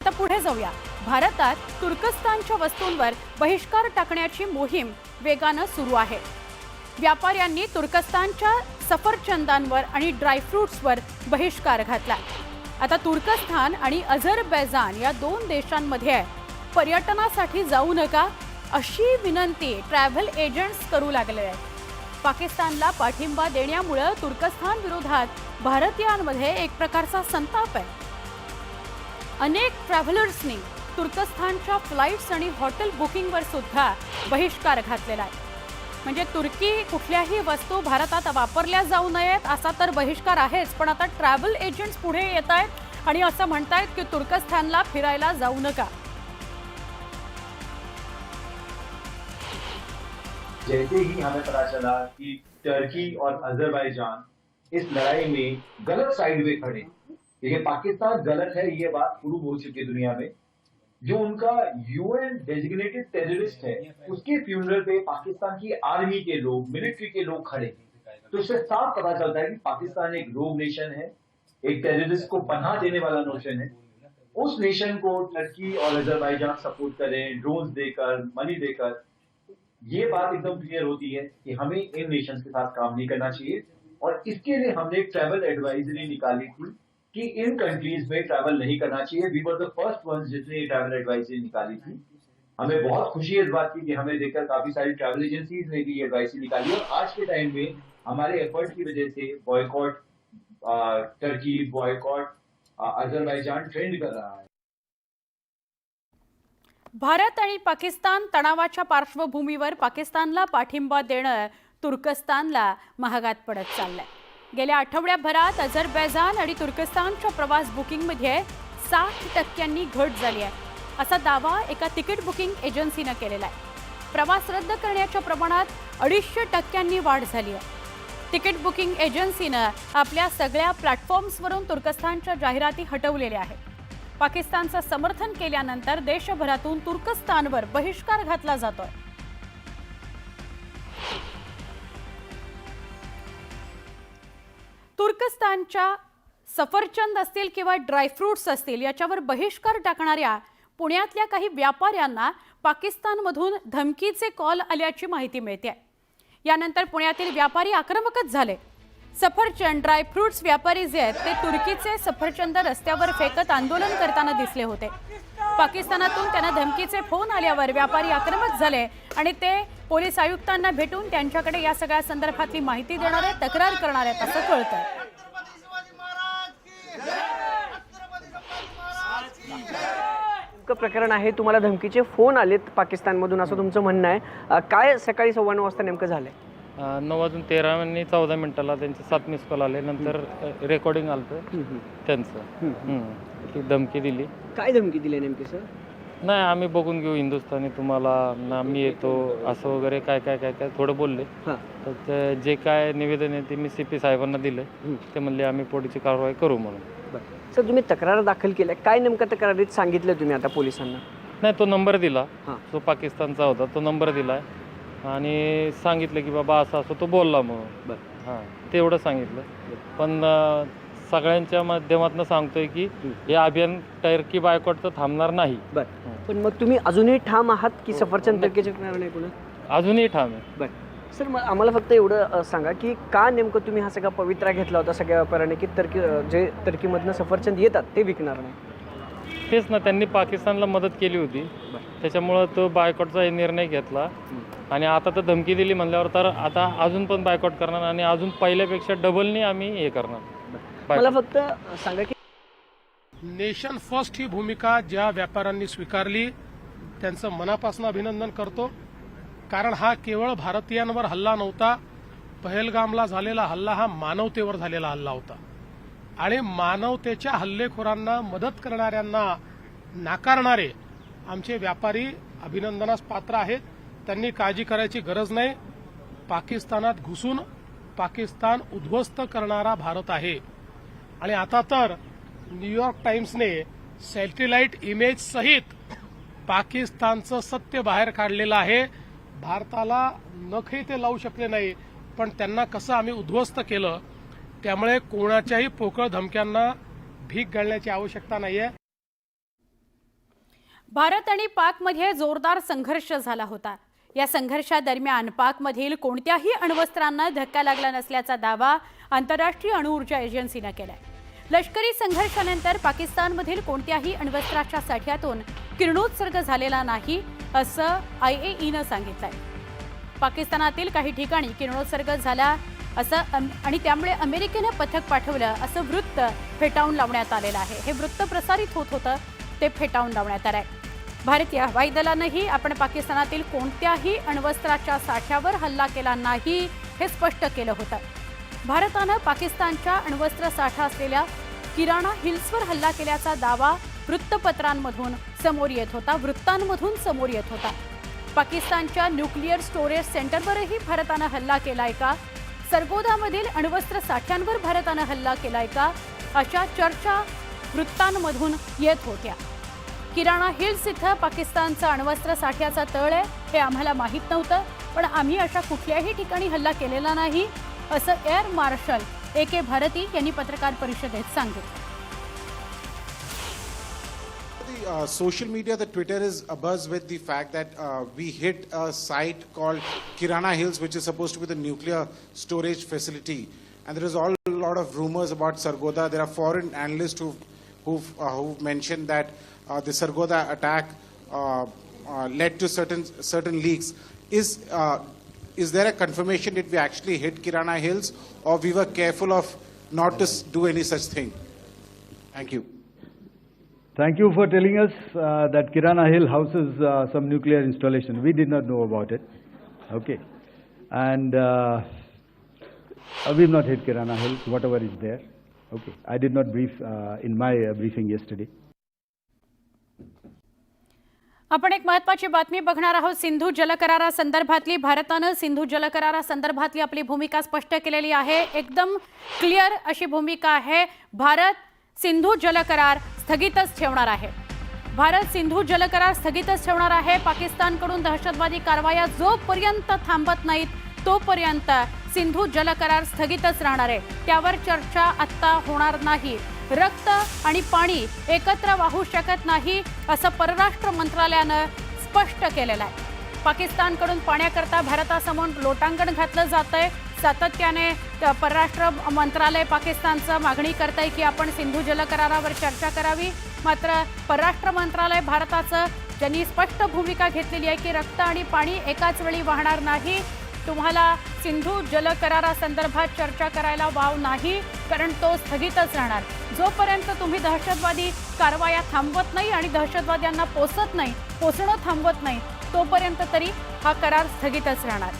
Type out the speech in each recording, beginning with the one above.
आता पुढे जाऊया। भारतात तुर्कस्तानच्या वस्तूंवर बहिष्कार टाकण्याची मोहीम वेगाने सुरू आहे। व्यापाऱ्यांनी तुर्कस्तानच्या सफरचंदांवर आणि ड्रायफ्रुट्सवर बहिष्कार घातला। आता तुर्कस्तान आणि अझरबैजान या दोन देशांमध्ये पर्यटनासाठी जाऊ नका अशी विनंती ट्रॅव्हल एजंट्स करू लागले आहेत। पाकिस्तानला पाठिंबा देण्यामुळे तुर्कस्तान विरोधात भारतीयांमध्ये एक प्रकारचा संताप आहे। अनेक ट्रॅव्हलर्सनी तुर्कस्तानच्या फ्लाइट्स आणि हॉटेल बुकिंगवर सुद्धा बहिष्कार घातलेला आहे। म्हणजे तुर्की कुठल्याही वस्तू भारतात वापरल्या जाऊ नयेत असा तर बहिष्कार आहेच, पण आता ट्रॅव्हल एजंट्स पुढे येत आहेत आणि असं म्हणतायत की तुर्कस्तानला फिरायला जाऊ नका। जैसे ही हमें पता चला कि टर्की और अजरबैजान इस लड़ाई में गलत साइड में खड़े, ये पाकिस्तान गलत है, ये बात प्रूव हो चुकी है दुनिया में। जो उनका यूएन डेजिग्नेटेड टेररिस्ट है उसके फ्यूनरल पे पाकिस्तान की आर्मी के लोग, मिलिट्री के लोग खड़े, तो इससे साफ पता चलता है कि पाकिस्तान एक रोग नेशन है, एक टेररिस्ट को पनाह देने वाला नेशन है। उस नेशन को टर्की और अजरबैजान सपोर्ट करें, ड्रोन्स देकर, मनी देकर, ये बात एकदम क्लियर होती है कि हमें इन नेशंस के साथ काम नहीं करना चाहिए। और इसके लिए हमने एक ट्रैवल एडवाइजरी निकाली थी कि इन कंट्रीज में ट्रैवल नहीं करना चाहिए। We were the first ones जिसने ये ट्रैवल एडवाइजरी निकाली थी। हमें बहुत खुशी है इस बात की कि हमें देखकर काफी सारी ट्रैवल एजेंसीज ने भी ये एडवाइजरी निकाली और आज के टाइम में हमारे एफर्ट की वजह से boycott Turkey, boycott Azerbaijan trend कर रहा है। भारत आणि पाकिस्तान तणावाच्या पार्श्वभूमीवर पाकिस्तानला पाठिंबा देणं तुर्कस्तानला महागात पडत चाललंय। गेल्या आठवड्याभरात अझरबैजान आणि तुर्कस्तानच्या प्रवास बुकिंगमध्ये 60% घट झाली आहे असा दावा एका तिकीट बुकिंग एजन्सीने केलेला आहे। प्रवास रद्द करण्याच्या प्रमाणात 250% वाढ झाली आहे। तिकीट बुकिंग एजन्सीने आपल्या सगळ्या प्लॅटफॉर्म्सवरून तुर्कस्तानच्या जाहिराती हटवलेल्या आहेत। पाकिस्तानचं समर्थन केल्यानंतर देशभरातून तुर्कस्तानवर बहिष्कार घातला जातोय। तुर्कस्तानच्या सफरचंद असतील किंवा ड्रायफ्रुट्स असतील याच्यावर बहिष्कार टाकणाऱ्या पुण्यातल्या काही व्यापाऱ्यांना पाकिस्तानमधून धमकीचे कॉल आल्याची माहिती मिळते। यानंतर पुण्यातील व्यापारी आक्रमकच झाले। सफरचंद ड्रायफ्रुट्स व्यापारी जे आहेत ते तुर्कीचे सफरचंद रस्त्यावर फेकत आंदोलन करताना दिसले होते। पाकिस्तानातून त्यांना धमकीचे फोन आल्यावर व्यापारी आक्रमक झाले आणि ते पोलीस आयुक्तांना भेटून त्यांच्याकडे या सगळ्या संदर्भातली माहिती देणार आहेत, तक्रार करणार आहेत असं कळतंय। प्रकरण आहे, तुम्हाला धमकीचे फोन आलेत पाकिस्तानमधून असं तुमचं म्हणणं आहे। काय सकाळी 9:15 वाजता नेमकं झालंय? 9:13 आणि 14 मिनिटाला त्यांचे 7 मिस कॉल आले। नंतर रेकॉर्डिंग आलं त्यांचं की धमकी दिली। काय धमकी दिली नेमकी सर? नाही, आम्ही बघून घेऊ हिंदुस्थानी, तुम्हाला आम्ही येतो असं वगैरे काय काय काय काय थोडं बोलले। तर ते जे काय निवेदन आहे ते मी CP साहेबांना दिलं। ते म्हणले आम्ही पुढची कारवाई करू म्हणून। सर तुम्ही तक्रार दाखल केल्या, काय नेमकं तक्रारीत सांगितलं तुम्ही आता पोलिसांना? नाही, तो नंबर दिला जो पाकिस्तानचा होता, तो नंबर दिला आणि सांगितलं की बाबा असं असं तो बोलला म्हणून। हां, तेवढं सांगितलं। पण सगळ्यांच्या माध्यमातून सांगतोय की हे अभियान टर्की बायकॉटचं थांबणार नाही। पण मग तुम्ही अजूनही ठाम आहात की सफरचंद टर्कीचे नाही कोणा? अजूनही ठाम आहे। सर मग आम्हाला फक्त एवढं सांगा की का नेमकं तुम्ही हा सगळा पवित्रा घेतला होता सगळ्या व्यापाऱ्यांनी की जे टर्कीमधनं सफरचंद येतात ते विकणार नाही? तेच ना, त्यांनी पाकिस्तानला मदत केली होती, त्याच्यामुळं तो बायकॉटचा निर्णय घेतला आणि आता तर धमकी दिली म्हणल्यावर तर आता अजून पण बायकॉट करणार आणि अजून पहिल्यापेक्षा डबलनी आम्ही हे करणार। मला फक्त सांगा की नेशन फर्स्ट ही भूमिका ज्या व्यापाऱ्यांनी स्वीकारली त्यांचं मनापासून अभिनंदन करतो। कारण हा केवळ भारतीयांवर हल्ला नव्हता, पहलगामला झालेला हल्ला हा मानवतेवर झालेला हल्ला होता आणि मानवतेच्या हल्लेखोरांना मदत करणाऱ्यांना नाकारणारे आमचे व्यापारी अभिनंदनास पात्र आहेत। त्यांनी काळजी करायची गरज नाही। पाकिस्तानात घुसून पाकिस्तान उद्ध्वस्त करणारा भारत आहे आणि आता तर न्यूयॉर्क टाइम्सने सॅटेलाइट इमेज सहित पाकिस्तानचं सत्य बाहेर काढलेलं आहे। भारताला नखही ते लावू शकले नाही, पण त्यांना कसं आम्ही उद्ध्वस्त केलं। त्यामुळे कोणाच्याही पोकळ धमक्यांना भीक घालण्याची आवश्यकता नाहीये। भारत आणि पाकमध्ये जोरदार संघर्ष झाला होता. या संघर्षादरम्यान पाकमधील कोणत्याही अण्वस्त्रांना धक्का लागला नसल्याचा दावा आंतरराष्ट्रीय अणुऊर्जा एजन्सीने केलाय. लष्करी संघर्षानंतर पाकिस्तानमधील कोणत्याही अण्वस्त्राच्या साठ्यातून किरणोत्सर्ग झालेला नाही असं IAEAनं सांगितलंय. पाकिस्तानातील काही ठिकाणी किरणोत्सर्ग झाला असं आणि त्यामुळे अमेरिकेनं पथक पाठवलं असं वृत्त फेटाळून लावण्यात आलेलं आहे. हे वृत्त प्रसारित होत होतं ते फेटाळून लावण्यात आलंय. भारतीय हवाई दलानंही आपण पाकिस्तानातील कोणत्याही अण्वस्त्राच्या साठ्यावर हल्ला केला नाही हे स्पष्ट केलं होतं. भारतानं पाकिस्तानच्या अण्वस्त्र साठा असलेल्या किराणा हिल्सवर हल्ला केल्याचा दावा वृत्तपत्रांमधून समोर येत होता. पाकिस्तानच्या न्यूक्लिअर स्टोरेज सेंटरवरही भारतानं हल्ला केलाय का, सरगोदामधील अण्वस्त्र साठ्यांवर भारतानं हल्ला केलाय का, अशा चर्चा वृत्तांमधून येत होत्या. किराणा हिल्स इथं पाकिस्तानचा अण्वस्त्र साठ्याचा तळ आहे हे आम्हाला माहीत नव्हतं, पण आम्ही अशा कुठल्याही ठिकाणी हल्ला केलेला नाही असं एअर मार्शल AK भारती यांनी पत्रकार परिषदेत सांगितलं. Social media, the Twitter is abuzz with the fact that we hit a site called Kirana Hills, which is supposed to be the nuclear storage facility. And there is a lot of rumors about Sargodha. There are foreign analysts who've mentioned that the Sargodha attack led to certain leaks. Is there a confirmation that we actually hit Kirana Hills, or we were careful of not to do any such thing? Thank you. Thank you for telling us that Kirana Hill houses some nuclear installation. We did not know about it. Okay. And we've not hit Kirana Hill, whatever is there. Okay. I did not brief in my briefing yesterday. आपण एक महत्त्वाची बातमी बघणार आहोत. सिंधू जलकरारासंदर्भातली भारतानं सिंधू जलकरारासंदर्भातली आपली भूमिका स्पष्ट केलेली आहे. एकदम क्लिअर अशी भूमिका आहे. भारत सिंधू जलकरार स्थगितच ठेवणार आहे. पाकिस्तानकडून दहशतवादी कारवाया जोपर्यंत थांबत नाहीत तोपर्यंत सिंधू जलकरार स्थगितच राहणार आहे. त्यावर चर्चा आता होणार नाही. रक्त आणि पाणी एकत्र वाहू शकत नाही असं परराष्ट्र मंत्रालयानं स्पष्ट केलेलं आहे. पाकिस्तानकडून पाण्याकरता भारतासमोर लोटांगण घातलं जातंय. सातत्याने परराष्ट्र मंत्रालय पाकिस्तानचं मागणी करतंय की आपण सिंधू जलकरारावर चर्चा करावी. मात्र परराष्ट्र मंत्रालय भारताचं ज्यांनी स्पष्ट भूमिका घेतलेली आहे की रक्त आणि पाणी एकाच वेळी वाहणार नाही. तुम्हाला सिंधू जलकरारासंदर्भात चर्चा करायला वाव नाही, कारण तो स्थगितच राहणार. जोपर्यंत तुम्ही दहशतवादी कारवाया थांबवत नाही आणि दहशतवाद्यांना पोचणं थांबवत नाही तोपर्यंत तरी हा करार स्थगितच राहणार.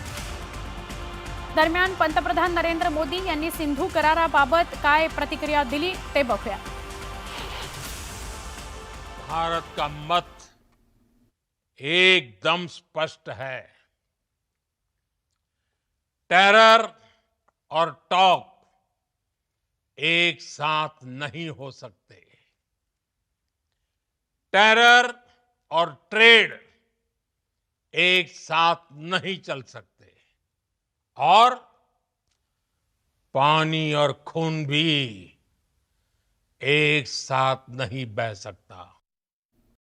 दरम्यान पंतप्रधान नरेंद्र मोदी यांनी सिंधू कराराबाबत काय प्रतिक्रिया दिली ते बघूया. भारत का मत एकदम स्पष्ट है. टेरर और टॉक एक साथ नहीं हो सकते. टेरर और ट्रेड एक साथ नहीं चल सकते. और पानी और खून भी एक साथ नहीं बह सकता.